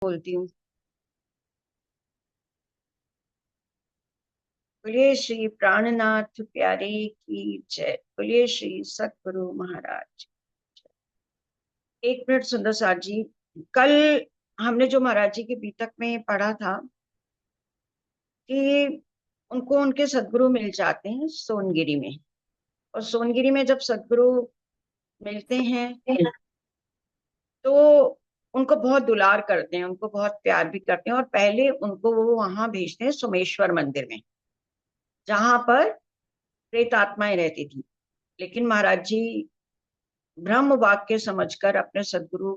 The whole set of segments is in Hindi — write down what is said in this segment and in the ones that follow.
बोलती हूँ। बोलिए श्री प्राणनाथ प्यारे की जय। बोलिए श्री सतगुरु महाराज। एक मिनट सुंदर सार जी। कल हमने जो महाराज जी के बीतक में पढ़ा था कि उनको उनके सदगुरु मिल जाते हैं सोनगिरी में, और सोनगिरी में जब सदगुरु मिलते हैं तो उनको बहुत दुलार करते हैं, उनको बहुत प्यार भी करते हैं, और पहले उनको वो वहां भेजते हैं सोमेश्वर मंदिर में, जहां पर प्रेत आत्माएं रहती थी। लेकिन महाराज जी ब्रह्म वाक्य समझकर, अपने सदगुरु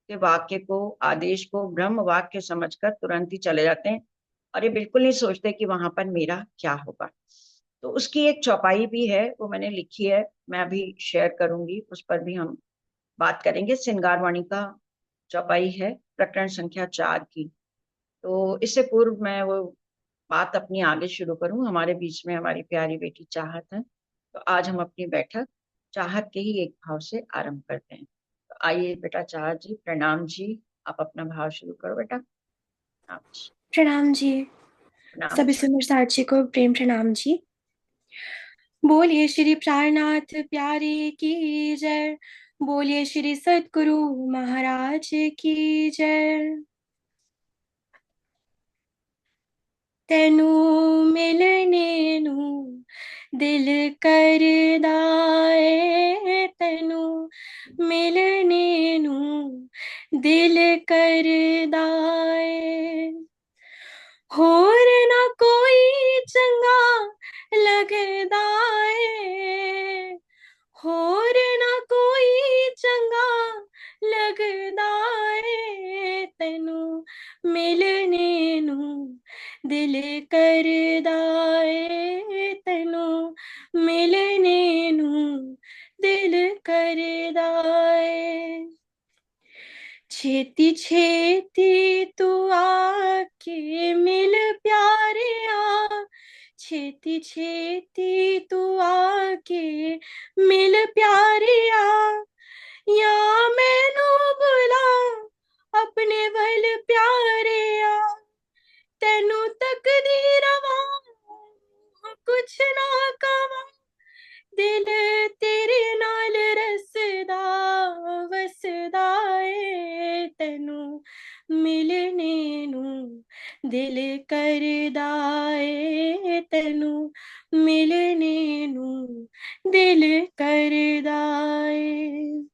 के वाक्य को, आदेश को ब्रह्म वाक्य समझकर तुरंत ही चले जाते हैं, और ये बिल्कुल नहीं सोचते कि वहां पर मेरा क्या होगा। तो उसकी एक चौपाई भी है, वो मैंने लिखी है, मैं अभी शेयर करूंगी, उस पर भी हम बात करेंगे। सिंगारवाणी का चौपाई है, प्रकरण संख्या 4 की। तो इससे पूर्व मैं वो बात अपनी आगे शुरू करूं, हमारे बीच में हमारी प्यारी बेटी चाहत है, तो आज हम अपनी बैठक चाहत के ही एक भाव से आरंभ करते हैं। तो आइए बेटा चाहत जी, प्रणाम जी। आप अपना भाव शुरू करो बेटा। आप जी। प्रणाम जी। प्रणाम सभी जी। सुंदर साक्षी को प्रेम प्रणाम जी। बोलिए श्री प्राणनाथ प्यारे की जय। बोलिए श्री सतगुरु महाराज की जय। तेनू मिलने नू दिल कर दाए, तेनू मिलने नू दिल कर दाए। होर ना कोई चंगा लगदा ए, होर ना कोई चंगा लगदा ए, तेनू मिलने नू दिल करदा ए, तेनू मिलने नू दिल करदा ए। छेती छेती तू आके मिल प्यारे आ, छेती छेती तू आके मिल प्यारे आ, या मैनू बुला अपने वल प्यारे आ। तेनू तकदी रवा कुछ ना कवा, दिल तेरे नाल रसदा वसदा ए, तेनू मिलने नू दिल करदा ए, तेनू मिलने नू दिल करदा ए।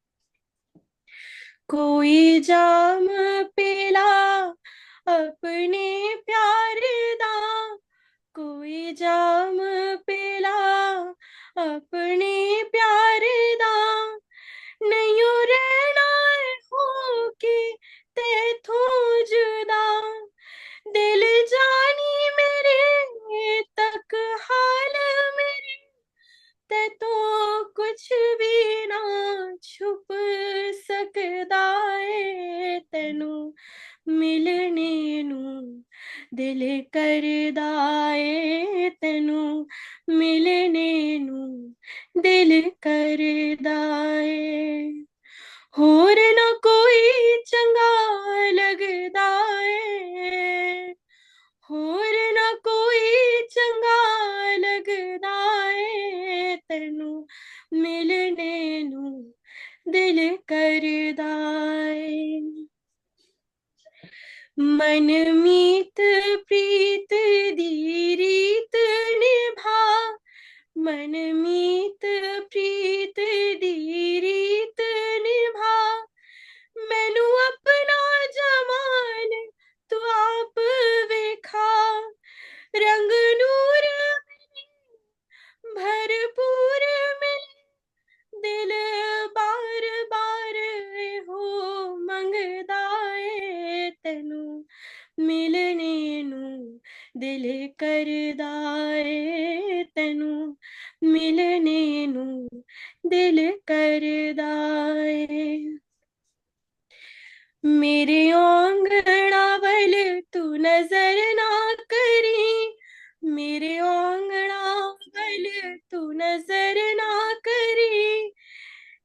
कोई जाम पिला अपने प्यार दा, कोई जाम पिला अपने प्यार दा, नहीं रहना हो के तेथों जुदा, दिल जानी मेरे तक हाल मेरे, ते तो कुछ भी ना छुप सकदा ए, तेनू मिलने नू दिल करदा ए, तेनू मिलने नू दिल करदा ए। होर ना कोई चंगा लगदा ए, होर ना कोई चंगा लगदा ए, तेनू मिलने नू दिल करदा ए। मन मीत प्रीत दी रीत निभा, मन मीत प्रीत दी रीत निभा, मैनू अपना जमान तू आप वेखा, रंग नूर भरपूर मिले, दिल बार बार हो मंगदा ए, तेनू मिलने नू दिल करदा ए, तेनू मिलने नू दिल करदा ए। मेरे आंगना वल तू नजर ना करी, मेरे आंगना वल तू नजर ना करी,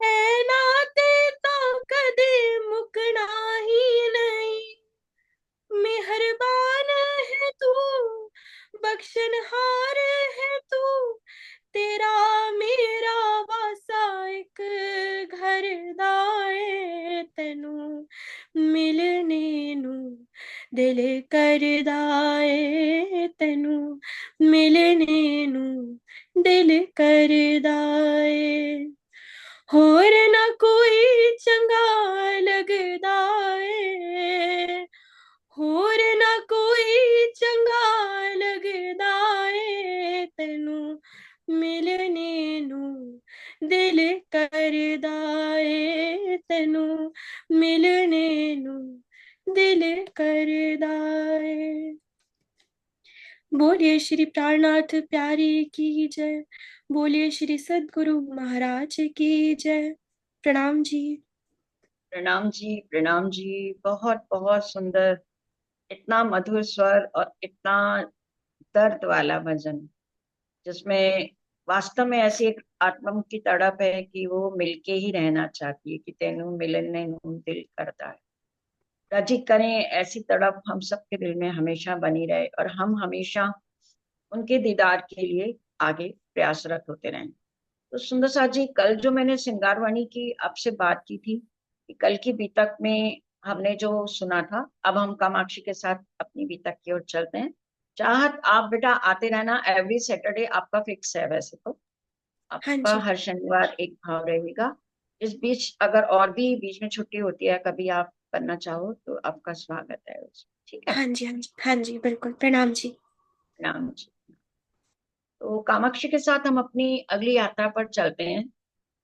ऐ नाते तो कदे मुकना ही नहीं, ताशनहार है तू, तेरा मेरा वासा एक घर दाए, तेनू मिलने नू दिल करदा ए, तेनू मिलने नू दिल करदा ए। होर ना कोई चंगा लगदा ए, होर ना कोई चंगा लगदा ए, तेनू मिलने नू दिल करदा ए, तेनू मिलने नू दिल करदा ए। बोलिए श्री प्राणनाथ प्यारी की जय, बोलिए श्री सद्गुरु महाराज की जय। प्रणाम जी। प्रणाम जी, प्रणाम जी। बहुत बहुत सुंदर, इतना मधुर स्वर और इतना दर्द वाला भजन, जिसमें वास्तव में ऐसी एक आत्मा की तड़प है कि वो मिलके ही रहना चाहती है, कि तेनू मिलने नू दिल करता है। राजी करें ऐसी तड़प हम सबके दिल में हमेशा बनी रहे, और हम हमेशा उनके दीदार के लिए आगे प्रयासरत होते रहें। तो सुंदर साथ जी, कल जो मैंने सिंगारवाणी की आपसे बात की थी, कि कल की बीतक में हमने जो सुना था, अब हम कामाक्षी के साथ अपनी बीतक की ओर चलते हैं। चाहत आप बेटा आते रहना, एवरी सैटरडे आपका फिक्स है वैसे तो, हाँ आपका जी। हर शनिवार एक भाव रहेगा। इस बीच अगर और भी बीच में छुट्टी होती है, कभी आप करना चाहो तो आपका स्वागत है उसमें, ठीक है। हाँ जी। हाँ जी। हाँ जी, बिल्कुल। प्रणाम जी। नाम जी। तो कामाक्षी के साथ हम अपनी अगली यात्रा पर चलते हैं।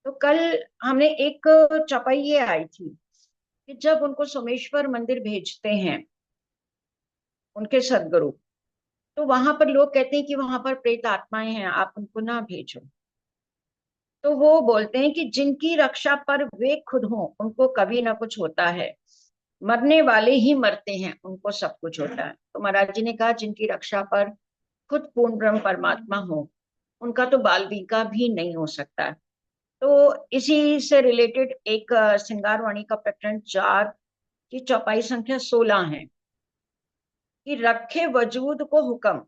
तो कल हमने एक चौपाई ये आई थी, कि जब उनको सोमेश्वर मंदिर भेजते हैं उनके सदगुरु, तो वहां पर लोग कहते हैं कि वहां पर प्रेत आत्माएं हैं, आप उनको ना भेजो। तो वो बोलते हैं कि जिनकी रक्षा पर वे खुद हों उनको कभी ना कुछ होता है, मरने वाले ही मरते हैं उनको सब कुछ होता है। तो महाराज जी ने कहा जिनकी रक्षा पर खुद पूर्ण ब्रह्म परमात्मा हो, उनका तो बाल का भी नहीं हो सकता। तो इसी से रिलेटेड एक श्रृंगारवाणी का प्रकरण 4 की चौपाई संख्या 16 है, कि रखे वजूद को हुक्म,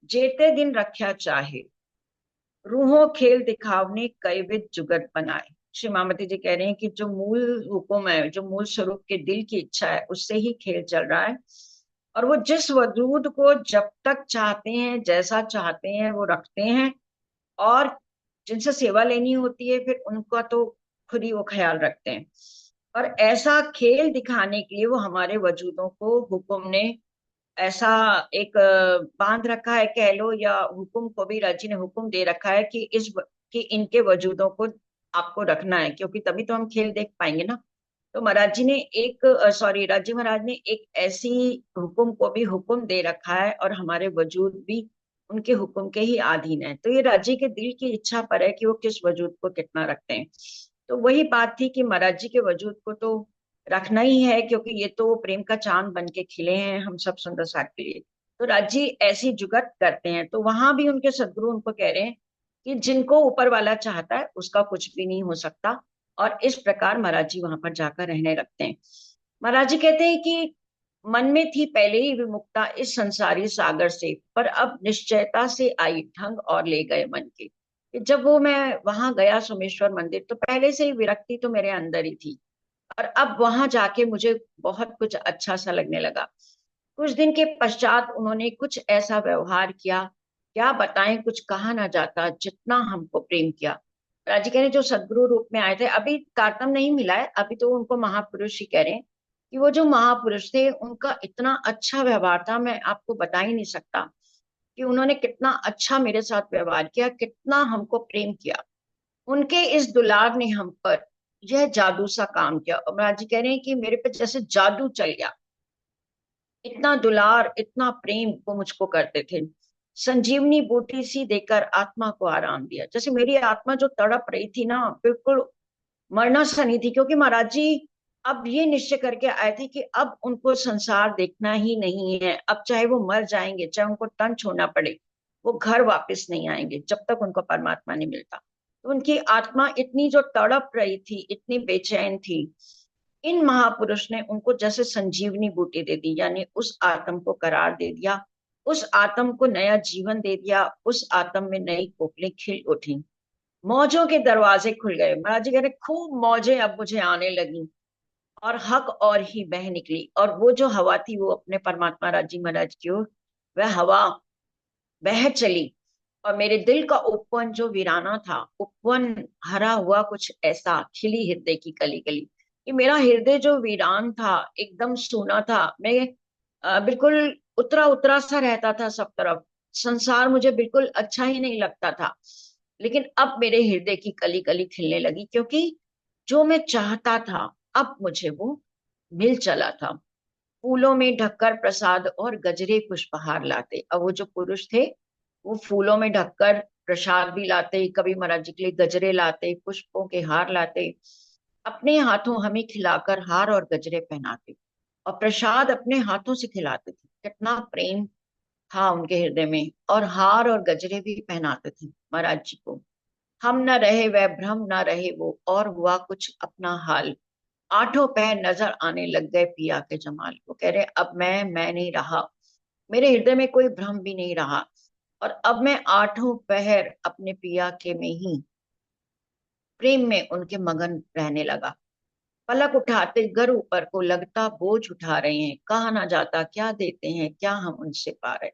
जेते दिन रख्या चाहे, रूहों खेल दिखावने कई विध जुगत बनाए। श्री मामती जी कह रहे हैं कि जो मूल हुक्म है, जो मूल स्वरूप के दिल की इच्छा है, उससे ही खेल चल रहा है। और वो जिस वजूद को जब तक चाहते हैं, जैसा चाहते हैं वो रखते हैं, और जिनसे सेवा लेनी होती है फिर उनका तो खुद ही वो ख्याल रखते हैं। और ऐसा खेल दिखाने के लिए वो हमारे वजूदों को हुक्म ने ऐसा एक बांध रखा है कह लो, या हुक्म को भी राजी ने हुक्म दे रखा है कि कि इनके वजूदों को आपको रखना है, क्योंकि तभी तो हम खेल देख पाएंगे ना। तो महाराज जी ने एक सॉरी राजी महाराज ने एक ऐसी हुक्म को भी हुक्म दे रखा है, और हमारे वजूद भी उनके हुक्म के ही अधीन है। तो ये राजी के दिल की इच्छा पर है कि वो किस वजूद को कितना रखते हैं। तो वही बात थी कि महाराज जी के वजूद को तो रखना ही है, क्योंकि ये तो प्रेम का चांद बन के खिले हैं हम सब सुंदर साथ के लिए। तो राजी ऐसी जुगत करते हैं। तो वहां भी उनके सदगुरु उनको कह रहे हैं कि जिनको ऊपर वाला चाहता है उसका कुछ भी नहीं हो सकता। और इस प्रकार महाराज जी वहां पर जाकर रहने लगते हैं। महाराज जी कहते हैं कि मन में थी पहले ही विमुक्ता इस संसारी सागर से, पर अब निश्चयता से आई ठंग और ले गए मन के। कि जब वो मैं वहां गया सोमेश्वर मंदिर, तो पहले से ही विरक्ति तो मेरे अंदर ही थी, और अब वहां जाके मुझे बहुत कुछ अच्छा सा लगने लगा। कुछ दिन के पश्चात उन्होंने कुछ ऐसा व्यवहार किया, क्या बताएं, कुछ कहा ना जाता, जितना हमको प्रेम किया। राजी कह रहे जो सदगुरु रूप में आए थे, अभी कारतम नहीं मिला है, अभी तो उनको महापुरुष ही कह रहे हैं, कि वो जो महापुरुष थे उनका इतना अच्छा व्यवहार था, मैं आपको बता ही नहीं सकता कि उन्होंने कितना अच्छा मेरे साथ व्यवहार किया, कितना हमको प्रेम किया। उनके इस दुलार ने हम पर यह जादू सा काम किया। और महाराज जी कह रहे हैं कि मेरे पे जैसे जादू चल गया, इतना दुलार इतना प्रेम वो मुझको करते थे। संजीवनी बूटी सी देकर आत्मा को आराम दिया। जैसे मेरी आत्मा जो तड़प रही थी ना, बिल्कुल मरना सा नहीं थी, क्योंकि महाराज जी अब ये निश्चय करके आए थे कि अब उनको संसार देखना ही नहीं है। अब चाहे वो मर जाएंगे, चाहे उनको तन छोड़ना पड़े, वो घर वापस नहीं आएंगे जब तक उनको परमात्मा नहीं मिलता। तो उनकी आत्मा इतनी जो तड़प रही थी, इतनी बेचैन थी, इन महापुरुष ने उनको जैसे संजीवनी बूटी दे दी, यानी उस आत्म को करार दे दिया, उस आत्म को नया जीवन दे दिया, उस आत्म में नई कोकिलें खिल उठी, मौजों के दरवाजे खुल गए। महाराज जी कह रहे खूब मौजें अब मुझे आने लगी और हक और ही बह निकली। और वो जो हवा थी वो अपने परमात्मा राजी महाराज की ओर वह हवा बह चली। और मेरे दिल का उपवन जो वीराना था, उपवन हरा हुआ कुछ ऐसा, खिली हृदय की कली कली, कि मेरा हृदय जो वीरान था, एकदम सूना था। मैं बिल्कुल उतरा उतरा सा रहता था सब तरफ, संसार मुझे बिल्कुल अच्छा ही नहीं लगता था। लेकिन अब मेरे हृदय की कली कली खिलने लगी, क्योंकि जो मैं चाहता था अब मुझे वो मिल चला था। फूलों में ढककर प्रसाद और गजरे पुष्पहार लाते। अब वो जो पुरुष थे वो फूलों में ढककर प्रसाद भी लाते, कभी महाराज जी के लिए गजरे लाते, पुष्पों के हार लाते, अपने हाथों हमें खिलाकर हार और गजरे पहनाते, और प्रसाद अपने हाथों से खिलाते थे। कितना प्रेम था उनके हृदय में। और हार और गजरे भी पहनाते थे महाराज जी को। हम न रहे वह भ्रम, न रहे वो और हुआ कुछ अपना हाल, आठों पैर नजर आने लग गए पिया के जमाल। वो कह रहे अब मैं नहीं रहा, मेरे हृदय में कोई भ्रम भी नहीं रहा, और अब मैं आठों पहर अपने पिया के में ही प्रेम में उनके मगन रहने लगा। पलक उठाते घर ऊपर को लगता बोझ उठा रहे हैं, कहा ना जाता क्या देते हैं, क्या हम उनसे पा रहे।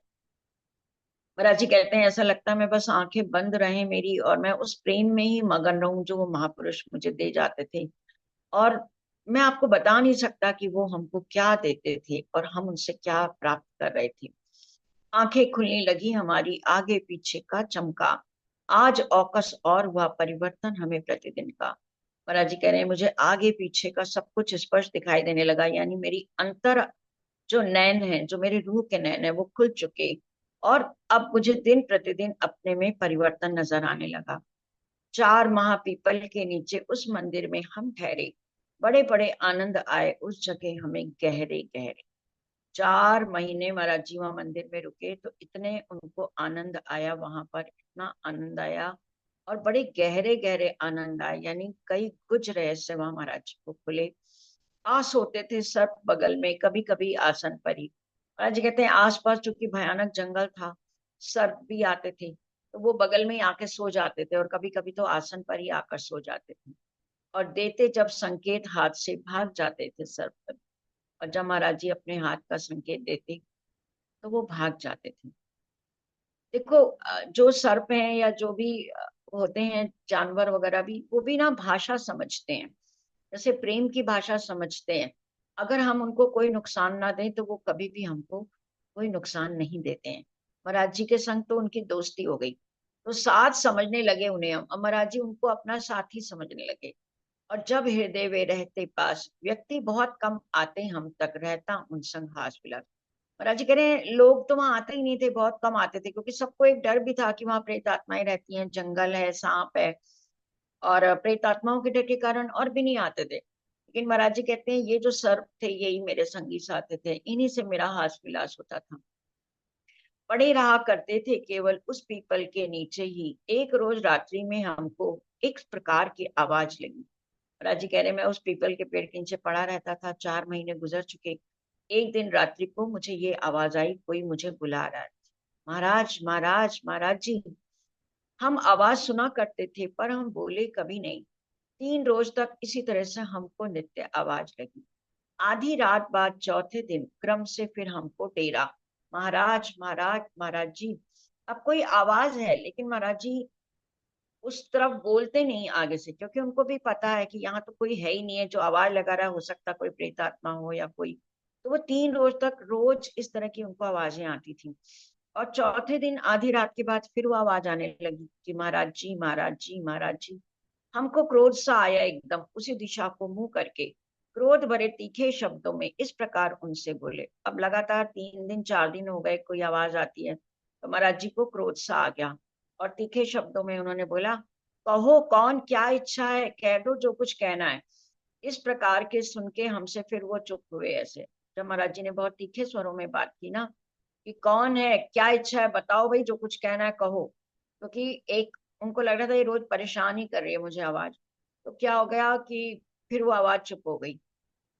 महाराज जी कहते हैं ऐसा लगता है मैं बस आंखें बंद रहे मेरी, और मैं उस प्रेम में ही मगन रहूं जो वो महापुरुष मुझे दे जाते थे। और मैं आपको बता नहीं सकता कि वो हमको क्या देते थे और हम उनसे क्या प्राप्त कर रहे थे। आंखें खुलने लगी हमारी, आगे पीछे का चमका, आज औकस और हुआ परिवर्तन हमें प्रतिदिन का। महाराज जी कह रहे हैं मुझे आगे पीछे का सब कुछ स्पष्ट दिखाई देने लगा, यानी मेरी अंतर जो नैन है, जो मेरे रूह के नैन है, वो खुल चुके। और अब मुझे दिन प्रतिदिन अपने में परिवर्तन नजर आने लगा। चार महापीपल के नीचे उस मंदिर में हम ठहरे, बड़े बड़े आनंद आए उस जगह हमें गहरे गहरे। 4 महीने महाराज जी वहां मंदिर में रुके तो इतने उनको आनंद आया, वहां पर इतना आनंद आया, और बड़े गहरे गहरे आनंद आए, यानी कई कुछ रहस्य वहां महाराज जी को खुले। आस होते थे सर्प बगल में, कभी कभी आसन पर ही। महाराज जी कहते हैं आसपास चूंकि भयानक जंगल था, सर्प भी आते थे, तो वो बगल में ही आके सो जाते थे, और कभी कभी तो आसन पर ही आकर सो जाते थे। और देते जब संकेत हाथ से भाग जाते थे सर्प। और जब महाराज जी अपने हाथ का संकेत देते तो वो भाग जाते थे। देखो जो सर्प हैं या जो भी होते हैं जानवर वगैरह भी, वो भी ना भाषा समझते हैं, जैसे प्रेम की भाषा समझते हैं। अगर हम उनको कोई नुकसान ना दें तो वो कभी भी हमको कोई नुकसान नहीं देते हैं। महाराज जी के संग तो उनकी दोस्ती हो गई, तो साथ समझने लगे उन्हें हम, और महाराज जी उनको अपना साथी समझने लगे। और जब हृदय वे रहते पास, व्यक्ति बहुत कम आते हम तक, रहता उन संग हास विलास। महाराज जी कह रहे हैं लोग तो वहां आते ही नहीं थे, बहुत कम आते थे, क्योंकि सबको एक डर भी था कि वहां प्रेत आत्माएं रहती हैं, जंगल है, सांप है, और प्रेत आत्माओं के डर के कारण और भी नहीं आते थे। लेकिन महाराज जी कहते हैं ये जो सर्प थे यही मेरे संगी साथी थे, इन्हीं से मेरा हास विलास होता था। पड़े रहा करते थे केवल उस पीपल के नीचे ही। एक रोज रात्रि में हमको एक प्रकार की आवाज लगी। महाराज जी कह रहे मैं उस पीपल के पेड़ के नीचे पड़ा रहता था, 4 महीने गुजर चुके। एक दिन रात्रि को मुझे ये आवाज आई, कोई मुझे बुला रहा है। महाराज महाराज महाराज जी। हम आवाज सुना करते थे पर हम बोले कभी नहीं। 3 रोज तक इसी तरह से हमको नित्य आवाज लगी। आधी रात बाद चौथे दिन क्रम से फिर हमको टेरा, महाराज महाराज महाराज जी। अब कोई आवाज है, लेकिन महाराज जी उस तरफ बोलते नहीं आगे से, क्योंकि उनको भी पता है कि यहाँ तो कोई है ही नहीं है जो आवाज लगा रहा है, हो सकता कोई प्रेतात्मा हो या कोई। तो वो 3 रोज तक रोज इस तरह की उनको आवाजें आती थी। और चौथे दिन आधी रात के बाद फिर वो आवाज आने लगी कि महाराज जी महाराज जी महाराज जी। हमको क्रोध सा आया, एकदम उसी दिशा को मुंह करके क्रोध भरे तीखे शब्दों में इस प्रकार उनसे बोले। अब लगातार 3 दिन 4 दिन हो गए, कोई आवाज आती है, तो महाराज जी को क्रोध सा आ गया, और तीखे शब्दों में उन्होंने बोला कहो कौन, क्या इच्छा है, कह दो जो कुछ कहना है। इस प्रकार के सुन के हमसे फिर वो चुप हुए ऐसे। जब महाराज जी ने बहुत तीखे स्वरों में बात की ना कि कौन है, क्या इच्छा है, बताओ भाई, जो कुछ कहना है कहो, क्योंकि एक उनको लग रहा था ये रोज परेशान ही कर रही है मुझे आवाज। तो क्या हो गया कि फिर वो आवाज चुप हो गई।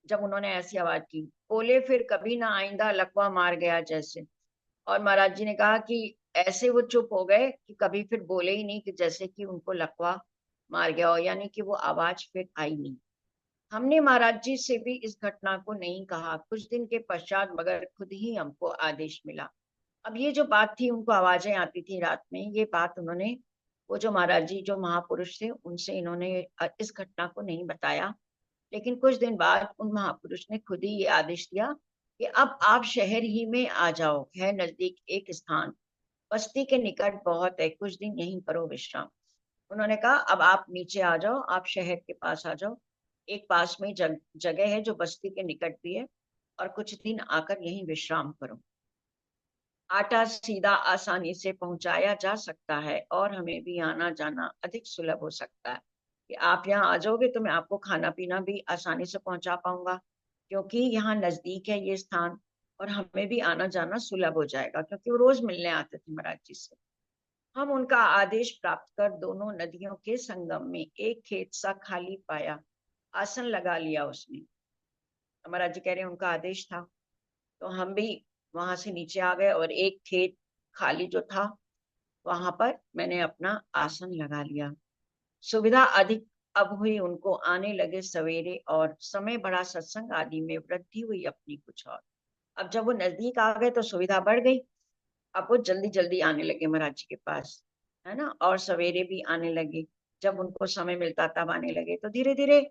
जब उन्होंने ऐसी आवाज की, बोले फिर कभी ना आइंदा, लकवा मार गया जैसे। और महाराज जी ने कहा कि ऐसे वो चुप हो गए कि कभी फिर बोले ही नहीं, कि जैसे कि उनको लकवा मार गया हो, यानी कि वो आवाज फिर आई नहीं। हमने महाराज जी से भी इस घटना को नहीं कहा कुछ दिन के पश्चात, मगर खुद ही हमको आदेश मिला। अब ये जो बात थी, उनको आवाजें आती थी रात में, ये बात उन्होंने, वो जो महाराज जी जो महापुरुष थे, उनसे इन्होंने इस घटना को नहीं बताया। लेकिन कुछ दिन बाद उन महापुरुष ने खुद ही ये आदेश दिया कि अब आप शहर ही में आ जाओ, है नजदीक एक स्थान, बस्ती के निकट बहुत है, कुछ दिन यहीं करो विश्राम। उन्होंने कहा अब आप नीचे आ जाओ, आप शहर के पास आ जाओ, एक पास में जगह है जो बस्ती के निकट भी है, और कुछ दिन आकर यहीं विश्राम करो। आटा सीधा आसानी से पहुंचाया जा सकता है और हमें भी आना जाना अधिक सुलभ हो सकता है, कि आप यहाँ आ जाओगे तो मैं आपको खाना पीना भी आसानी से पहुंचा पाऊंगा, क्योंकि यहाँ नजदीक है ये स्थान, और हमें भी आना जाना सुलभ हो जाएगा, क्योंकि वो रोज मिलने आते थे महाराज जी से। हम उनका आदेश प्राप्त कर दोनों नदियों के संगम में एक खेत सा खाली पाया, आसन लगा लिया उसने। महाराज जी कह रहे हैं उनका आदेश था, तो हम भी वहां से नीचे आ गए, और एक खेत खाली जो था, वहां पर मैंने अपना आसन लगा लिया। सुविधा अधिक अब हुई उनको, आने लगे सवेरे, और समय बड़ा, सत्संग आदि में वृद्धि हुई अपनी कुछ और। अब जब वो नजदीक आ गए तो सुविधा बढ़ गई, अब वो जल्दी जल्दी आने लगे महाराज जी के पास, है ना, और सवेरे भी आने लगे, जब उनको समय मिलता तब आने लगे। तो धीरे धीरे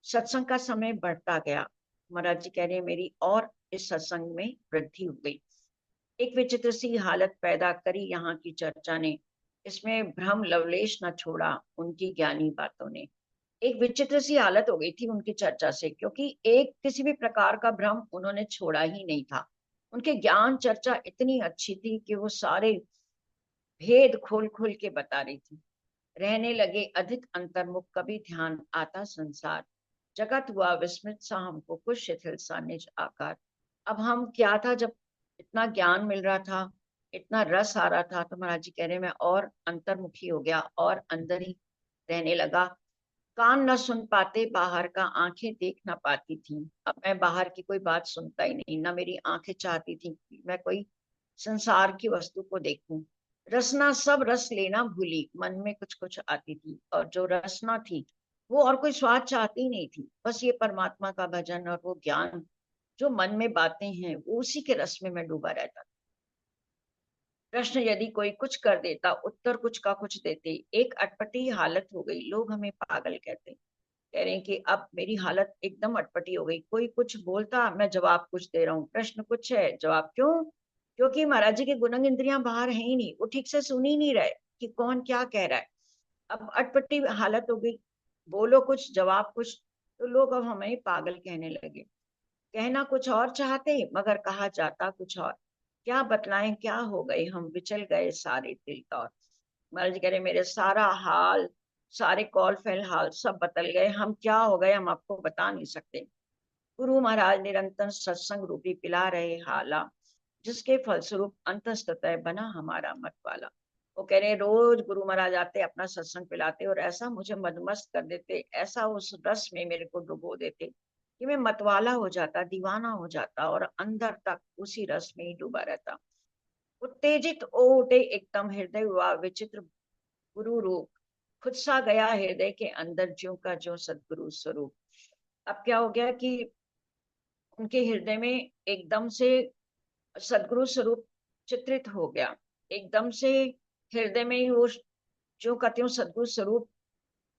सत्संग का समय बढ़ता गया। महाराज जी कह रहे हैं मेरी और इस सत्संग में वृद्धि हो गई। एक विचित्र सी हालत पैदा करी यहाँ की चर्चा ने, इसमें भ्रम लवलेश न छोड़ा उनकी ज्ञानी बातों ने। एक विचित्र सी हालत हो गई थी उनकी चर्चा से, क्योंकि एक किसी भी प्रकार का भ्रम उन्होंने छोड़ा ही नहीं था। उनके ज्ञान चर्चा इतनी अच्छी थी कि वो सारे भेद खोल खोल के बता रही थी। रहने लगे अधिक अंतर्मुख, कभी ध्यान आता संसार, जगत हुआ विस्मृत सा, हमको कुछ शिथिल सा निज आकार। अब हम क्या था, जब इतना ज्ञान मिल रहा था, इतना रस आ रहा था, तो महाराज जी कह रहे मैं और अंतर्मुखी हो गया और अंदर ही रहने लगा। कान न सुन पाते बाहर का, आंखें देख ना पाती थी। अब मैं बाहर की कोई बात सुनता ही नहीं, ना मेरी आंखें चाहती थी कि मैं कोई संसार की वस्तु को देखूं। रसना सब रस लेना भूली, मन में कुछ कुछ आती थी, और जो रसना थी वो और कोई स्वाद चाहती ही नहीं थी, बस ये परमात्मा का भजन और वो ज्ञान जो मन में बातें हैं, वो उसी के रस में मैं डूबा रहता था। प्रश्न यदि कोई कुछ कर देता, उत्तर कुछ का कुछ देते, एक अटपटी हालत हो गई, लोग हमें पागल कहते। कह रहे हैं कि अब मेरी हालत एकदम अटपटी हो गई, कोई कुछ बोलता मैं जवाब कुछ दे रहा हूँ, प्रश्न कुछ है जवाब क्यों, क्योंकि महाराज जी की गुणन इंद्रियां बाहर है ही नहीं, वो ठीक से सुन ही नहीं रहे कि कौन क्या कह रहा है। अब अटपटी हालत हो गई, बोलो कुछ जवाब कुछ, तो लोग अब हमें पागल कहने लगे। कहना कुछ और चाहते मगर कहा जाता कुछ और, क्या बतलाएं क्या हो गए हम, विचल गए सारे दिल तौर। महाराज जी कह रहे मेरे सारा हाल, सारे कॉल फैल हाल सब बदल गए, हम क्या हो गए हम आपको बता नहीं सकते। गुरु महाराज निरंतर सत्संग रूपी पिला रहे हाला, जिसके फलस्वरूप अंतस्तः बना हमारा मत वाला। वो कह रहे रोज गुरु महाराज आते अपना सत्संग पिलाते, और ऐसा मुझे मदमस्त कर देते, ऐसा उस रस में मेरे को डुबो देते कि मैं मतवाला हो जाता, दीवाना हो जाता, और अंदर तक उसी रस में ही डूबा रहता। उत्तेजित ओ उठे एकदम, हृदय हुआ विचित्र गुरु रूप, खुद सा गया हृदय के अंदर, ज्यों का ज्यों सदगुरु स्वरूप। अब क्या हो गया कि उनके हृदय में एकदम से सदगुरु स्वरूप चित्रित हो गया, एकदम से हृदय में ही वो जो कहते हो सदगुरु स्वरूप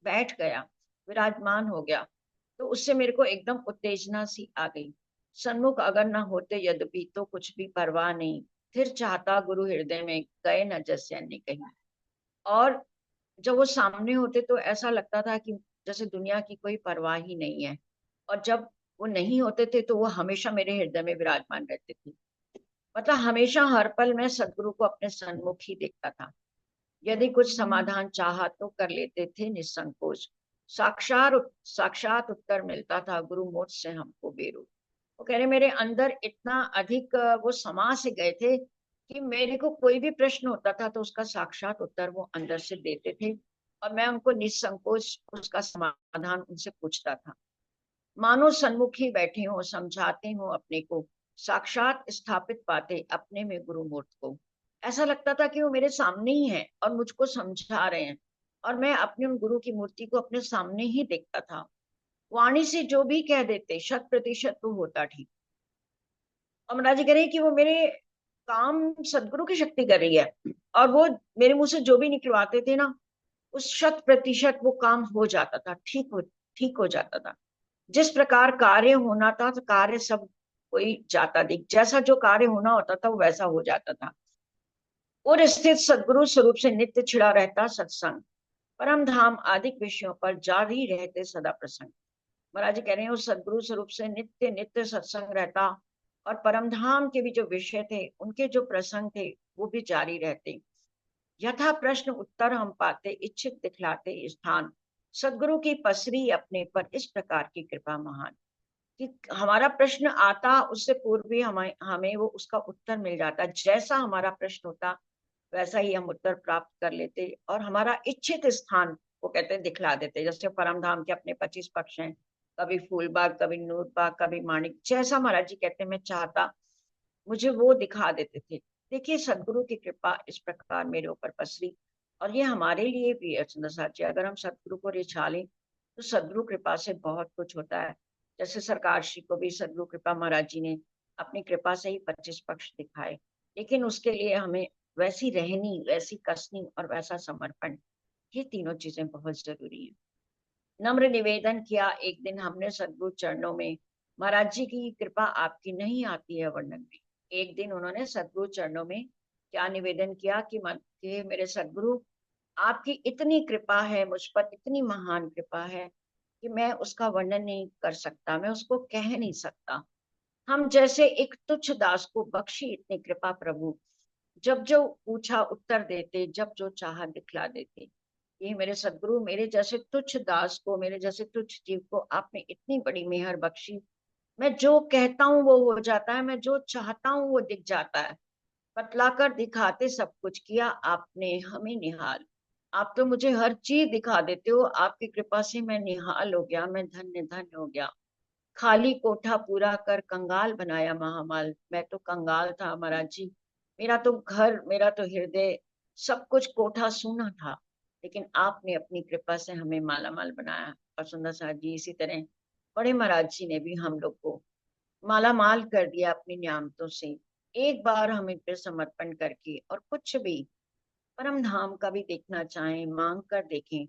बैठ गया, विराजमान हो गया। तो उससे मेरे को एकदम उत्तेजना सी आ गई। सन्मुख अगर न होते यद्यपि, तो कुछ भी परवाह नहीं, फिर चाहता गुरु हृदय में, गए न जैसे अन्य कहीं। और जब वो सामने होते तो ऐसा लगता था कि जैसे दुनिया की कोई परवाह ही नहीं है, और जब वो नहीं होते थे तो वो हमेशा मेरे हृदय में विराजमान रहते थे। मतलब हमेशा हर पल मैं सदगुरु को अपने सन्मुख ही देखता था। यदि कुछ समाधान चाहा तो कर लेते थे निसंकोच, साक्षात उत्तर मिलता था, गुरु मोक्ष से हमको बेरो। वो कह रहे मेरे अंदर इतना अधिक वो समा से गए थे कि मेरे को कोई भी प्रश्न होता था तो उसका साक्षात उत्तर वो अंदर से देते थे, और मैं उनको निसंकोच उसका समाधान उनसे पूछता था। मानो सन्मुख ही बैठे हो, समझाते हो अपने को, साक्षात स्थापित पाते अपने में गुरु मूर्त को। ऐसा लगता था कि वो मेरे सामने ही है और मुझको समझा रहे हैं, और मैं अपने उन गुरु की मूर्ति को अपने सामने ही देखता था। वाणी से जो भी कह देते 100% वो होता ठीक। और महाराज जी कह रहे हैं कि वो मेरे काम सदगुरु की शक्ति कर रही है, और वो मेरे मुंह से जो भी निकलवाते थे ना, उस 100% वो काम हो जाता था, ठीक हो जाता था। जिस प्रकार कार्य होना था तो कार्य सब कोई जाता दिख, जैसा जो कार्य होना होता था वो वैसा हो जाता था। और स्थित सदगुरु स्वरूप से नित्य छिड़ा रहता सत्संग, परम धाम आदि विषयों पर जारी रहते सदा प्रसंग। महाराज जी कह रहे हैं उस सदगुरु स्वरूप से नित्य नित्य सत्संग रहता, और परम धाम के भी जो विषय थे, उनके जो प्रसंग थे, वो भी जारी रहते। यथा प्रश्न उत्तर हम पाते, इच्छित दिखलाते स्थान, सदगुरु की पसरी अपने पर इस प्रकार की कृपा महान। कि हमारा प्रश्न आता उससे पूर्व भी हमें हमें वो उसका उत्तर मिल जाता, जैसा हमारा प्रश्न होता वैसा ही हम उत्तर प्राप्त कर लेते, और हमारा इच्छित स्थान वो कहते हैं दिखला देते। जैसे परम धाम के अपने 25 पक्ष हैं, कभी फूलबाग, कभी नूरबाग, कभी माणिक, जैसा महाराज जी कहते हैं मैं चाहता, मुझे वो दिखा देते थे। देखिए सदगुरु की कृपा इस प्रकार मेरे ऊपर पसरी, और ये हमारे लिए भी है सुंदर साथ जी। अगर हम सदगुरु को रिझा लें तो सदगुरु कृपा से बहुत कुछ होता है। जैसे सरकार श्री को भी सदगुरु कृपा महाराज जी ने अपनी कृपा से ही 25 पक्ष दिखाए, लेकिन उसके लिए हमें वैसी रहनी, वैसी कसनी और वैसा समर्पण, ये तीनों चीजें बहुत जरूरी है। नम्र निवेदन किया एक दिन हमने सदगुरु चरणों में, महाराज जी की कृपा आपकी नहीं आती है वर्णन में। एक दिन उन्होंने सदगुरु चरणों में क्या निवेदन किया कि मेरे सदगुरु, आपकी इतनी कृपा है मुझ पर, इतनी महान कृपा है कि मैं उसका वर्णन नहीं कर सकता, मैं उसको कह नहीं सकता। हम जैसे एक तुच्छ दास को बख्शी इतनी कृपा प्रभु, जब जो पूछा उत्तर देते, जब जो चाहा दिखला देते। ये मेरे सदगुरु, मेरे जैसे तुच्छ दास को, मेरे जैसे तुच्छ जीव को आपने इतनी बड़ी मेहर बख्शी। मैं जो कहता हूँ वो हो जाता है, मैं जो चाहता हूँ वो दिख जाता है। बतलाकर दिखाते सब कुछ किया आपने हमें निहाल। आप तो मुझे हर चीज दिखा देते हो, आपकी कृपा से मैं निहाल हो गया, मैं धन्य धन्य हो गया। खाली कोठा पूरा कर कंगाल बनाया महामाल। मैं तो कंगाल था महाराज जी, मेरा तो घर, मेरा तो हृदय, सब कुछ कोठा सूना था, लेकिन आपने अपनी कृपा से हमें माला माल बनाया। और सुंदर साहब जी इसी तरह बड़े महाराज जी ने भी हम लोग को माला माल कर दिया अपनी नियामतों से। एक बार हमें पे समर्पण करके, और कुछ भी परम धाम का भी देखना चाहें, मांग कर देखें,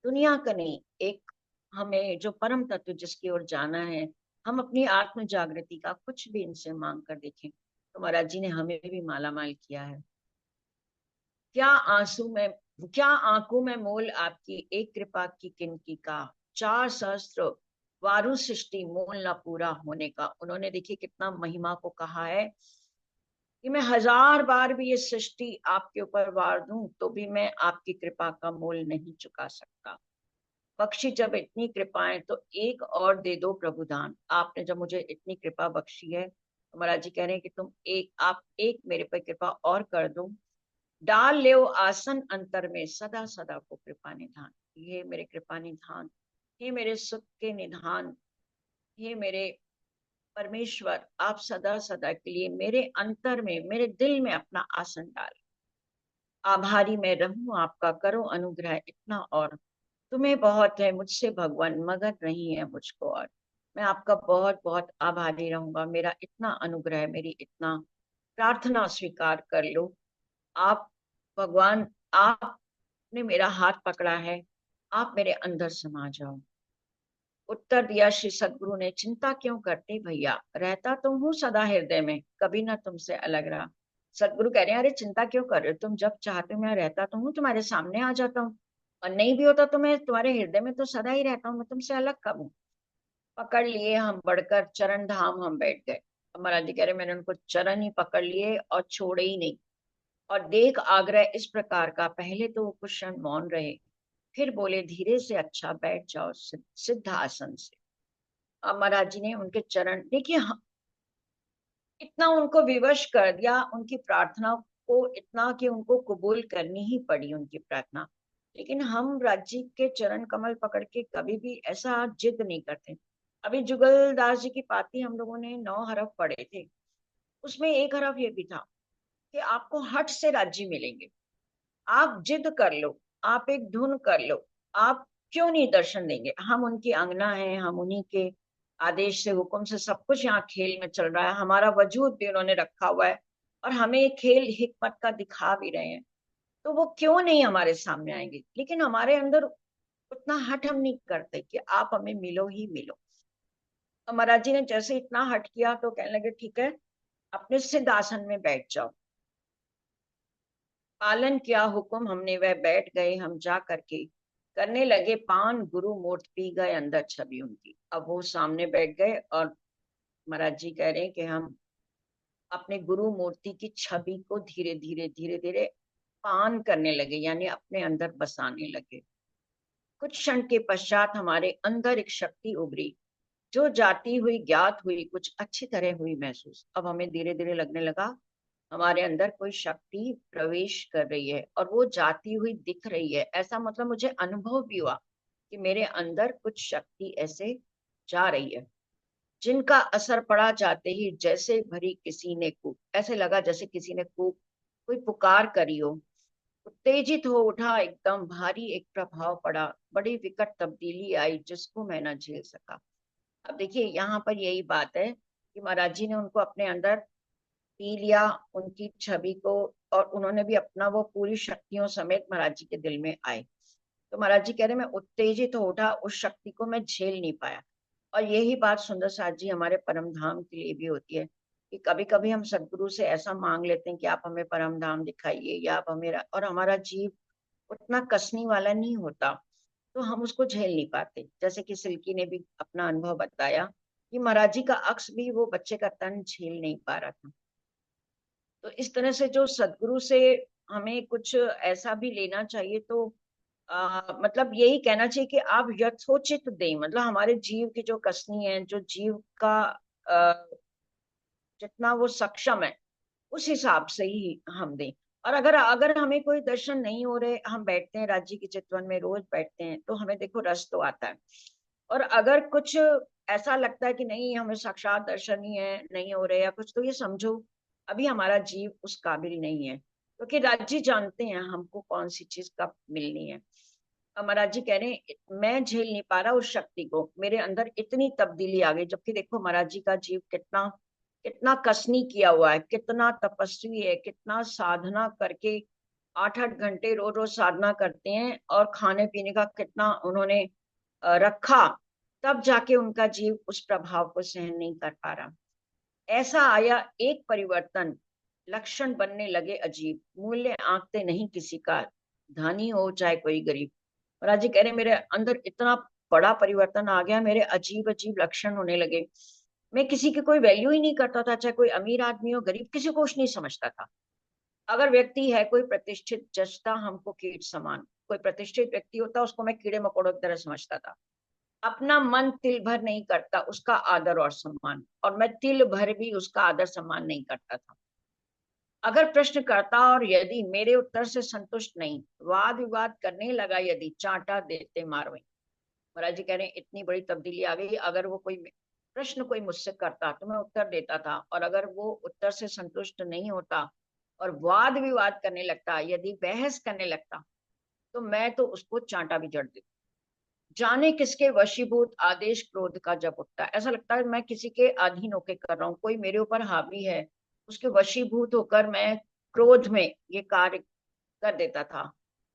दुनिया का नहीं, एक हमें जो परम तत्व जिसकी ओर जाना है, हम अपनी आत्म जागृति का कुछ भी इनसे मांग कर देखें, तो महाराज जी ने हमें भी माला माल किया है। क्या आंसू में, क्या आंखों में मोल आपकी, एक कृपा की किनकी का, 4 सहस्त्र वारु सृष्टि मोल ना पूरा होने का। उन्होंने देखिए कितना महिमा को कहा है कि मैं 1000 बार भी ये सृष्टि आपके ऊपर वार दूं तो भी मैं आपकी कृपा का मोल नहीं चुका सकता। बख्शी जब इतनी कृपाएं तो एक और दे दो प्रभु दान। आपने जब मुझे इतनी कृपा बख्शी है तो महाराज जी कह रहे हैं कि आप एक मेरे पर कृपा और कर दो। डाल ले आसन अंतर में सदा सदा को कृपा निधान। हे मेरे कृपा निधान, हे मेरे सुख के निधान, हे मेरे परमेश्वर, आप सदा सदा के लिए मेरे अंतर में, मेरे दिल में अपना आसन डाल। आभारी मैं रहूं आपका, करो अनुग्रह इतना और, तुम्हें बहुत है मुझसे भगवान, मगन नहीं है मुझको और। मैं आपका बहुत बहुत आभारी रहूंगा, मेरा इतना अनुग्रह, मेरी इतना प्रार्थना स्वीकार कर लो। आप भगवान, आपने मेरा हाथ पकड़ा है, आप मेरे अंदर समा जाओ। उत्तर दिया श्री सद्गुरु ने, चिंता क्यों करते भैया, रहता तो हूँ सदा हृदय में, कभी ना तुमसे अलग रहा। सदगुरु कह रहे हैं अरे चिंता क्यों कर रहे हो, तुम जब चाहते हो मैं रहता तो हूँ, तुम्हारे सामने आ जाता हूँ, और नहीं भी होता तो मैं तुम्हारे हृदय में तो सदा ही रहता हूँ, मैं तुमसे अलग कब हूँ। पकड़ लिए हम बढ़कर चरण धाम हम बैठ गए। अब महाराज जी कह रहे मैंने उनको चरण ही पकड़ लिए और छोड़े ही नहीं। और देख आग्रह इस प्रकार का, पहले तो वो कुछ क्षण मौन रहे, फिर बोले धीरे से, अच्छा बैठ जाओ सिद्ध आसन से। अब महाराज जी ने उनके चरण देखिए, इतना उनको विवश कर दिया, उनकी प्रार्थना को इतना कि उनको कबूल करनी ही पड़ी उनकी प्रार्थना। लेकिन हम राज्य के चरण कमल पकड़ के कभी भी ऐसा जिद नहीं करते। अभी जुगलदास जी की पाती हम लोगों ने 9 हरफ पढ़े थे, उसमें एक हरफ ये भी था कि आपको हट से राज्य मिलेंगे, आप जिद कर लो, आप एक धुन कर लो, आप क्यों नहीं दर्शन देंगे, हम उनकी अंगना हैं, हम उन्हीं के आदेश से हुक्म से सब कुछ यहाँ खेल में चल रहा है, हमारा वजूद भी उन्होंने रखा हुआ है और हमें ये खेल हिकमत का दिखा भी रहे हैं, तो वो क्यों नहीं हमारे सामने आएंगे। लेकिन हमारे अंदर उतना हट हम नहीं करते कि आप हमें मिलो ही मिलो। तो महाराज जी ने जैसे इतना हट किया तो कहने लगे ठीक है, अपने सिद्ध आसन में बैठ जाओ। पालन किया हुक्म हमने, वह बैठ गए, हम जा करके करने लगे पान, गुरु मूर्त पी गए अंदर छवि उनकी। अब वो सामने बैठ गए और महाराज जी कह रहे हैं कि हम अपने गुरु मूर्ति की छवि को धीरे धीरे धीरे धीरे पान करने लगे, यानी अपने अंदर बसाने लगे। कुछ क्षण के पश्चात हमारे अंदर एक शक्ति उभरी, जो जाती हुई ज्ञात हुई, कुछ अच्छी तरह हुई महसूस। अब हमें धीरे धीरे लगने लगा हमारे अंदर कोई शक्ति प्रवेश कर रही है और वो जाती हुई दिख रही है। ऐसा मतलब मुझे अनुभव भी हुआ कि मेरे अंदर कुछ शक्ति ऐसे जा रही है, जिनका असर पड़ा जाते ही जैसे भरी किसी ने कूक, ऐसे लगा जैसे किसी ने कूक कोई पुकार करी हो। उत्तेजित हो उठा, एकदम भारी एक प्रभाव पड़ा, बड़ी विकट तब्दीली आई जिसको मैं न झेल सका। अब देखिए यहाँ पर यही बात है कि महाराज जी ने उनको अपने अंदर पी लिया, उनकी छवि को, और उन्होंने भी अपना वो पूरी शक्तियों समेत महाराज जी के दिल में आए। तो महाराज जी कह रहे मैं उत्तेजित हो उठा, उस शक्ति को मैं झेल नहीं पाया। और यही बात सुंदर साथ जी हमारे परम धाम के लिए भी होती है कि कभी कभी हम सदगुरु से ऐसा मांग लेते हैं कि आप हमें परम धाम दिखाइए या आप हमें, और हमारा जीव उतना कसने वाला नहीं होता, तो हम उसको झेल नहीं पाते। जैसे कि सिल्की ने भी अपना अनुभव बताया कि महाराज जी का अक्स भी वो बच्चे का तन झेल नहीं पा रहा था। तो इस तरह से जो सदगुरु से हमें कुछ ऐसा भी लेना चाहिए, तो मतलब यही कहना चाहिए कि आप यथोचित दें, मतलब हमारे जीव की जो कसनी है, जो जीव का जितना वो सक्षम है उस हिसाब से ही हम दें। और अगर अगर हमें कोई दर्शन नहीं हो रहे, हम बैठते हैं राज्य के चितवन में, रोज बैठते हैं, तो हमें देखो रस तो आता है। और अगर कुछ ऐसा लगता है कि नहीं हमें साक्षात दर्शन ही है नहीं हो रहे या कुछ, तो ये समझो अभी हमारा जीव उस काबिल नहीं है, क्योंकि राज्य जानते हैं हमको कौन सी चीज कब मिलनी है। महाराज जी कह रहे हैं मैं झेल नहीं पा रहा उस शक्ति को, मेरे अंदर इतनी तब्दीली आ गई। जबकि देखो महाराज जी का जीव कितना कितना कसनी किया हुआ है, कितना तपस्वी है, कितना साधना करके 8-8 घंटे रोज रोज साधना करते हैं, और खाने पीने का कितना उन्होंने रखा, तब जाके उनका जीव उस प्रभाव को सहन नहीं कर पा रहा। ऐसा आया एक परिवर्तन, लक्षण बनने लगे अजीब, मूल्य आंकते नहीं किसी का, धनी हो चाहे कोई गरीब। महाराज जी कह रहे मेरे अंदर इतना बड़ा परिवर्तन आ गया, मेरे अजीब अजीब लक्षण होने लगे। मैं किसी की कोई वैल्यू ही नहीं करता था, चाहे कोई अमीर आदमी हो गरीब, किसी को कुछ नहीं समझता था। अगर व्यक्ति है कोई प्रतिष्ठित, जचता हमको कीट समान, कोई प्रतिष्ठित व्यक्ति होता उसको मैं कीड़े मकोड़ों की तरह समझता था। अपना मन तिल भर नहीं करता उसका आदर और सम्मान, और मैं तिल भर भी उसका आदर सम्मान नहीं करता था। अगर प्रश्न करता और यदि मेरे उत्तर से संतुष्ट नहीं, वाद विवाद करने लगा, यदि चांटा देते मारवे। महाराज जी कह रहे हैं इतनी बड़ी तब्दीली आ गई, अगर वो कोई प्रश्न कोई मुझसे करता तो मैं उत्तर देता था, और अगर वो उत्तर से संतुष्ट नहीं होता और वाद विवाद करने लगता, यदि बहस करने लगता, तो मैं तो उसको चांटा भी जड़ देता। जाने किसके वशीभूत आदेश क्रोध का जब उठता, ऐसा लगता है मैं किसी के अधीन होके कर रहा हूँ, कोई मेरे ऊपर हावी है, उसके वशीभूत होकर मैं क्रोध में ये कार्य कर देता था।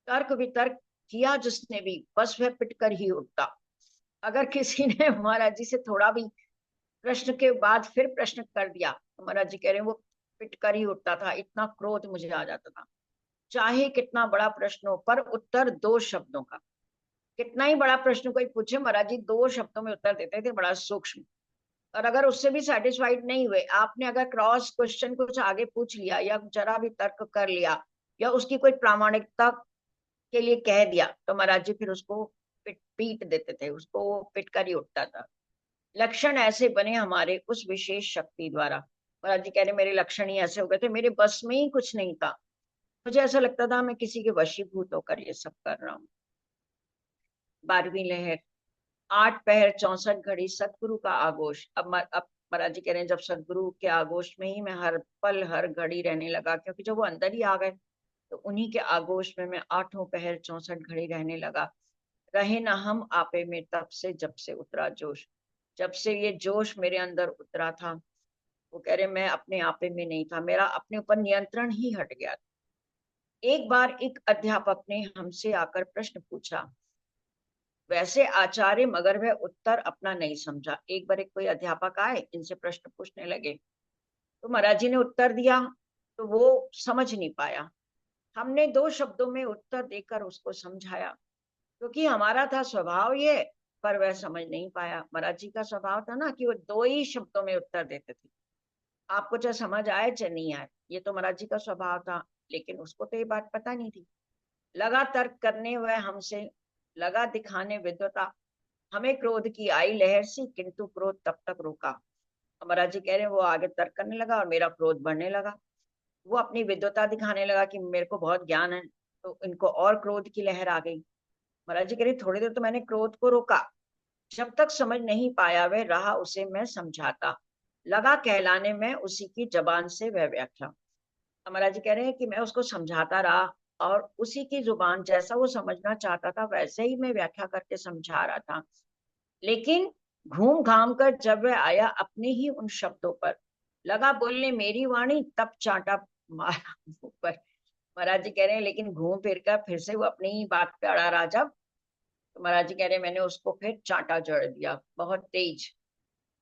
तर्क वितर्क किया जिसने भी, बस वह पिटकर ही उठता। अगर किसी ने महाराज जी से थोड़ा भी प्रश्न के बाद फिर प्रश्न कर दिया, तो महाराज जी कह रहे हैं वो पिटकर ही उठता था, इतना क्रोध मुझे आ जाता था। चाहे कितना बड़ा प्रश्न हो, पर उत्तर 2 शब्दों का। कितना ही बड़ा प्रश्न कोई पूछे, महाराज जी 2 शब्दों में उत्तर देते थे, बड़ा सूक्ष्म। और अगर उससे भी सेटिस्फाइड नहीं हुए, आपने अगर क्रॉस क्वेश्चन कुछ आगे पूछ लिया या जरा भी तर्क कर लिया या उसकी कोई प्रामाणिकता के लिए कह दिया, तो महाराज जी फिर उसको पीट देते थे, उसको वो पिट कर ही उठता था। लक्षण ऐसे बने हमारे उस विशेष शक्ति द्वारा। महाराज जी कह रहे मेरे लक्षण ही ऐसे हो गए थे, मेरे बस में ही कुछ नहीं था, मुझे ऐसा लगता था मैं किसी के वशीभूत होकर ये सब कर रहा हूँ। 12वीं लहर। 8 पहर 64 घड़ी सतगुरु का आगोश। अब महाराज जी कह रहे हैं जब सदगुरु के आगोश में ही मैं हर पल हर घड़ी रहने लगा, क्योंकि जब वो अंदर ही आ गए तो उन्हीं के आगोश में मैं आठों पहर 64 घड़ी रहने लगा। रहे ना हम आपे में तब से जब से उतरा जोश। जब से ये जोश मेरे अंदर उतरा था, वो कह रहे मैं अपने आपे में नहीं था, मेरा अपने ऊपर नियंत्रण ही हट गया। एक बार एक अध्यापक ने हमसे आकर प्रश्न पूछा, वैसे आचार्य मगर वह उत्तर अपना नहीं समझा। एक बार एक कोई अध्यापक आए, इनसे प्रश्न पूछने लगे, तो महाराज जी ने उत्तर दिया तो वो समझ नहीं पाया। हमने 2 शब्दों में उत्तर देकर उसको समझाया, क्योंकि हमारा था स्वभाव ये, पर वह समझ नहीं पाया। महाराज जी का स्वभाव था ना कि वो 2 ही शब्दों में उत्तर देते थे, आपको चाहे समझ आए चाहे नहीं आए, ये तो महाराज जी का स्वभाव था। लेकिन उसको तो ये बात पता नहीं थी। लगा तर्क करने वह हमसे, लगा दिखाने विद्वता, हमें क्रोध की आई लहर सी, किंतु क्रोध तब तक रुका। महाराज जी कह रहे हैं वो आगे तर्क करने लगा और मेरा क्रोध बढ़ने लगा। वो अपनी विद्वता दिखाने लगा कि मेरे को बहुत ज्ञान है, तो इनको और क्रोध की लहर आ गई। महाराज जी कह रहे थोड़ी देर तो मैंने क्रोध को रोका, जब तक समझ नहीं पाया वह रहा उसे मैं समझाता, लगा कहलाने में उसी की जबान से वह व्याख्या। महाराज जी कह रहे हैं कि मैं उसको समझाता रहा और उसी की जुबान जैसा वो समझना चाहता था वैसे ही मैं व्याख्या करके समझा रहा था। लेकिन घूम घाम कर जब वह आया अपने ही उन शब्दों पर, लगा बोलने मेरी वाणी, तब चांटा मारा ऊपर। महाराज जी कह रहे हैं लेकिन घूम फिर कर फिर से वो अपनी ही बात पे अड़ा रहा। जब तो महाराज जी कह रहे हैं मैंने उसको फिर चांटा जड़ दिया बहुत तेज।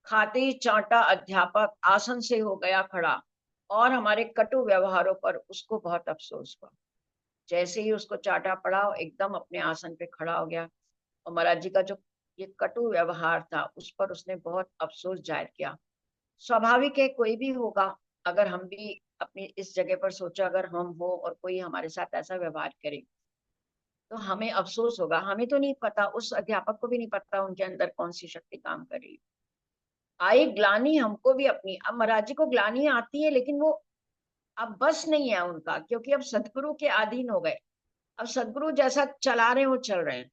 खाते ही चांटा अध्यापक आसन से हो गया खड़ा, और हमारे कटु व्यवहारों पर उसको बहुत अफसोस हुआ। जैसे ही उसको चाटा पड़ा वो एकदम अपने आसन पे खड़ा हो गया, और महाराज जी का जो ये कटु व्यवहार था उस पर उसने बहुत अफसोस जाहिर किया। स्वाभाविक है कोई भी होगा, अगर हम भी अपनी इस जगह पर सोचा, अगर हम हो और कोई हमारे साथ ऐसा व्यवहार करे तो हमें अफसोस होगा। हमें तो नहीं पता, उस अध्यापक को भी नहीं पता उनके अंदर कौन सी शक्ति काम कर रही है। आई ग्लानी हमको भी अपनी, अब महाराज जी को ग्लानी आती है लेकिन वो अब बस नहीं है उनका, क्योंकि अब सदगुरु के अधीन हो गए। अब सदगुरु जैसा चला रहे हैं वो चल रहे हैं।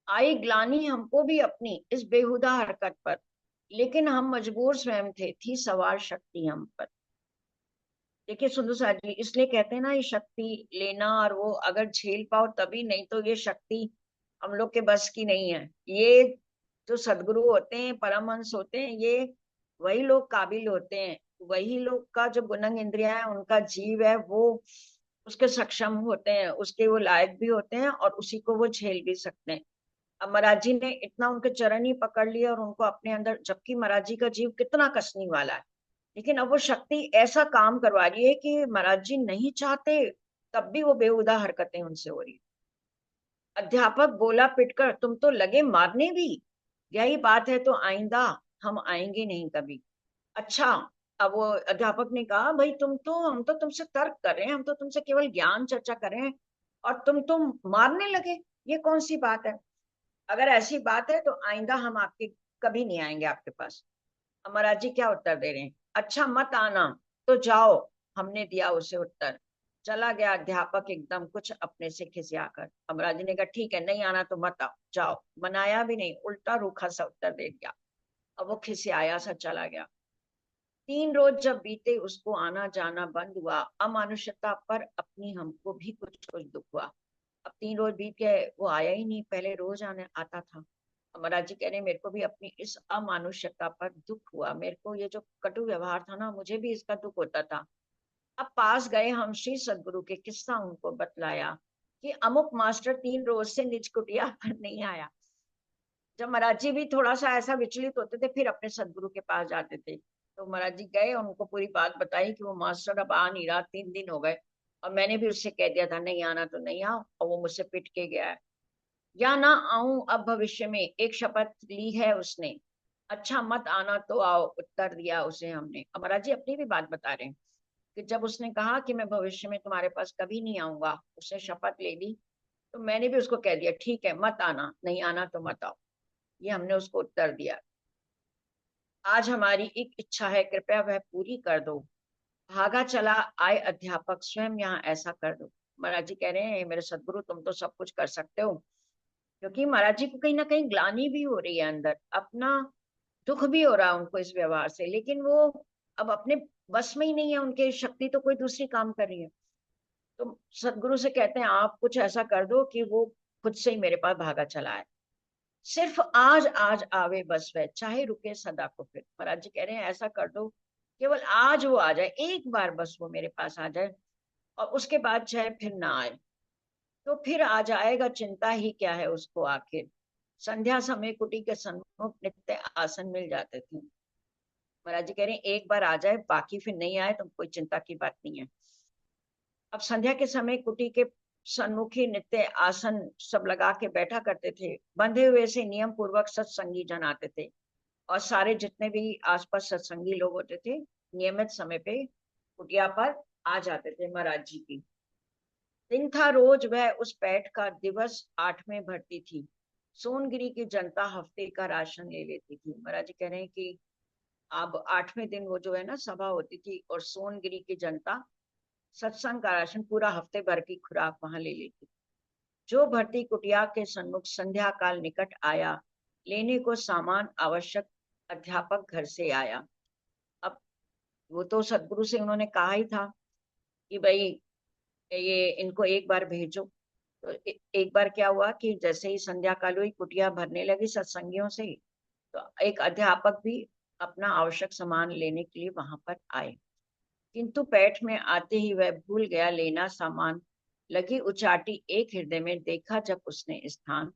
आई ग्लानी हमको भी अपनी इस बेहुदा हरकत पर, लेकिन हम मजबूर स्वयं थे, थी सवार शक्ति हम पर। देखिए सुंदर साहब जी, इसलिए कहते हैं ना ये शक्ति लेना और वो अगर झेल पाओ तभी, नहीं तो ये शक्ति हम लोग के बस की नहीं है। ये जो सदगुरु होते हैं, परमहंस होते हैं, ये वही लोग काबिल होते हैं, वही लोग का जो गुणंग इंद्रिया है, उनका जीव है, वो उसके सक्षम होते हैं, उसके वो लायक भी होते हैं और उसी को वो झेल भी सकते हैं। अब महाराज जी ने इतना उनके चरण ही पकड़ लिया और उनको अपने अंदर, जबकि महाराज जी का जीव कितना कसने वाला है, लेकिन अब वो शक्ति ऐसा काम करवा रही है कि महाराज जी नहीं चाहते तब भी वो बेहुदा हरकतें उनसे हो रही। अध्यापक बोला पिटकर, तुम तो लगे मारने भी, यही बात है तो आइंदा हम आएंगे नहीं कभी। अच्छा, अब वो अध्यापक ने कहा भाई हम तो तुमसे तर्क कर रहे हैं, हम तो तुमसे केवल ज्ञान चर्चा कर रहे हैं और तुम मारने लगे, ये कौन सी बात है? अगर ऐसी बात है तो आइंदा हम आपके कभी नहीं आएंगे आपके पास। महाराज जी क्या उत्तर दे रहे हैं, अच्छा मत आना तो जाओ। हमने दिया उसे उत्तर, चला गया अध्यापक एकदम कुछ अपने से खिसियाकर। महाराज जी ने कहा ठीक है, नहीं आना तो मत आओ, जाओ। मनाया भी नहीं, उल्टा रूखा सा उत्तर दे दिया। अब वो खिसियाया सा चला गया। 3 रोज जब बीते उसको आना जाना बंद हुआ, अमानुषता पर अपनी हमको भी कुछ कुछ दुख हुआ। अब 3 रोज बीत गए, वो आया ही नहीं, पहले रोज आने आता था। महाराज जी कह रहे मेरे को भी अपनी इस अमानुष्यता पर दुख हुआ, मेरे को ये जो कटु व्यवहार था ना, मुझे भी इसका दुख होता था। अब पास गए हम श्री सदगुरु के, किस्सा उनको बतलाया कि अमुक मास्टर 3 रोज से निज कुटिया पर नहीं आया। जब महाराज जी भी थोड़ा सा ऐसा विचलित होते थे फिर अपने सदगुरु के पास जाते थे, तो महाराज जी गए और उनको पूरी बात बताई कि वो मास्टर अब आ नहीं रहा, 3 दिन हो गए और मैंने भी उससे कह दिया था नहीं आना तो नहीं आओ, और वो मुझसे पिट के गया है, या ना आऊं अब भविष्य में, एक शपथ ली है उसने। अच्छा मत आना तो आओ, उत्तर दिया उसे हमने। अब महाराज जी अपनी भी बात बता रहे हैं कि जब उसने कहा कि मैं भविष्य में तुम्हारे पास कभी नहीं आऊंगा, उसने शपथ ले ली, तो मैंने भी उसको कह दिया ठीक है मत आना, नहीं आना तो मत आओ। ये हमने उसको उत्तर दिया। आज हमारी एक इच्छा है, कृपया वह पूरी कर दो। भागा चला आए अध्यापक, स्वयं यहाँ ऐसा कर दो। महाराज जी कह रहे हैं मेरे सदगुरु तुम तो सब कुछ कर सकते हो, क्योंकि महाराज जी को कहीं ना कहीं ग्लानी भी हो रही है अंदर, अपना दुख भी हो रहा है उनको इस व्यवहार से, लेकिन वो अब अपने बस में ही नहीं है, उनके शक्ति तो कोई दूसरी काम कर रही है। तो सदगुरु से कहते हैं आप कुछ ऐसा कर दो कि वो खुद से ही मेरे पास भागा चला है, सिर्फ आज आज आवे बस वह, चाहे रुके सदा को फिर। महाराज जी कह रहे हैं ऐसा कर दो, केवल आज वो आ जाए, एक बार बस वो मेरे पास आ जाए, और उसके बाद चाहे फिर ना आए। तो फिर आ जाएगा, चिंता ही क्या है उसको आखिर। संध्या समय कुटी के सन्मुख नित्य आसन मिल जाते थे। महाराज जी कह रहे हैं एक बार आ जाए, बाकी फिर नहीं आए तो कोई चिंता की बात नहीं है। अब संध्या के समय कुटी के सन्मुखी नित्य आसन सब लगा के बैठा करते थे। बंधे हुए से नियम पूर्वक सत्संगी जन आते थे, और सारे जितने भी आसपास सत्संगी लोग होते थे नियमित समय पे कुटिया पर आ जाते थे महाराज जी की। दिन था रोज वह उस पैठ का, दिवस 8वें भरती थी। सोनगिरी की जनता हफ्ते का राशन ले लेती थी। महाराज जी कह रहे हैं कि अब 8वें दिन वो जो है ना सभा होती थी, और सोनगिरी की जनता सत्संग का राशन पूरा हफ्ते भर की खुराक वहां ले लेती। जो भर्ती कुटिया के सन्मुख संध्या काल निकट आया, लेने को सामान आवश्यक अध्यापक घर से आया। अब वो तो सदगुरु से उन्होंने कहा ही था कि भाई ये इनको एक बार भेजो। तो एक बार क्या हुआ कि जैसे ही संध्या काल हुई, कुटिया भरने लगी सत्संगियों से, तो एक अध्यापक भी अपना आवश्यक सामान लेने के लिए वहां पर आए। किंतु पैठ में आते ही वह भूल गया लेना सामान। लगी उचाटी एक हृदय में, देखा जब उसने स्थान,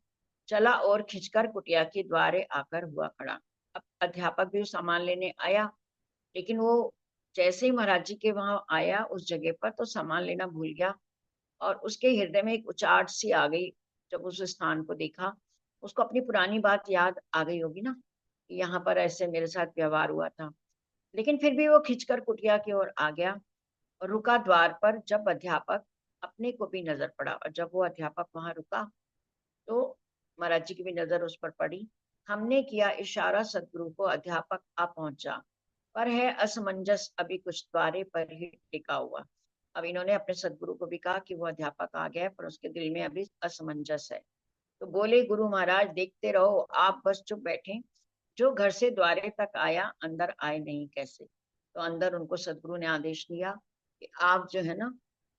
चला और खिंचकर कुटिया के द्वारे आकर हुआ खड़ा। अब अध्यापक भी सामान लेने आया, लेकिन वो जैसे ही महाराज जी के वहां आया उस जगह पर, तो सामान लेना भूल गया, और उसके हृदय में एक उचाट सी आ गई। जब उस स्थान को देखा, उसको अपनी पुरानी बात याद आ गई होगी ना, कि यहाँ पर ऐसे मेरे साथ व्यवहार हुआ था। लेकिन फिर भी वो खिंचकर कुटिया की ओर आ गया और रुका द्वार पर। जब अध्यापक अपने को भी नजर पड़ा, और जब वो अध्यापक वहां रुका तो महाराज जी की भी नजर उस पर पड़ी। हमने किया इशारा सदगुरु को, अध्यापक आ पहुंचा, पर है असमंजस अभी कुछ द्वारे पर ही टिका हुआ। अब इन्होंने अपने सदगुरु को भी कहा कि वो अध्यापक आ गया है, पर उसके दिल में अभी असमंजस है। तो बोले गुरु महाराज देखते रहो, आप बस चुप बैठे। जो घर से द्वारे तक आया, अंदर आए नहीं कैसे। तो अंदर उनको सदगुरु ने आदेश दिया कि आप जो है ना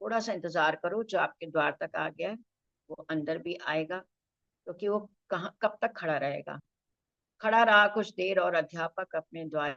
थोड़ा सा इंतजार करो, जो आपके द्वार तक आ गया है वो अंदर भी आएगा। क्योंकि वो कहाँ कब तक खड़ा रहेगा। खड़ा रहा कुछ देर, और अध्यापक अपने द्वार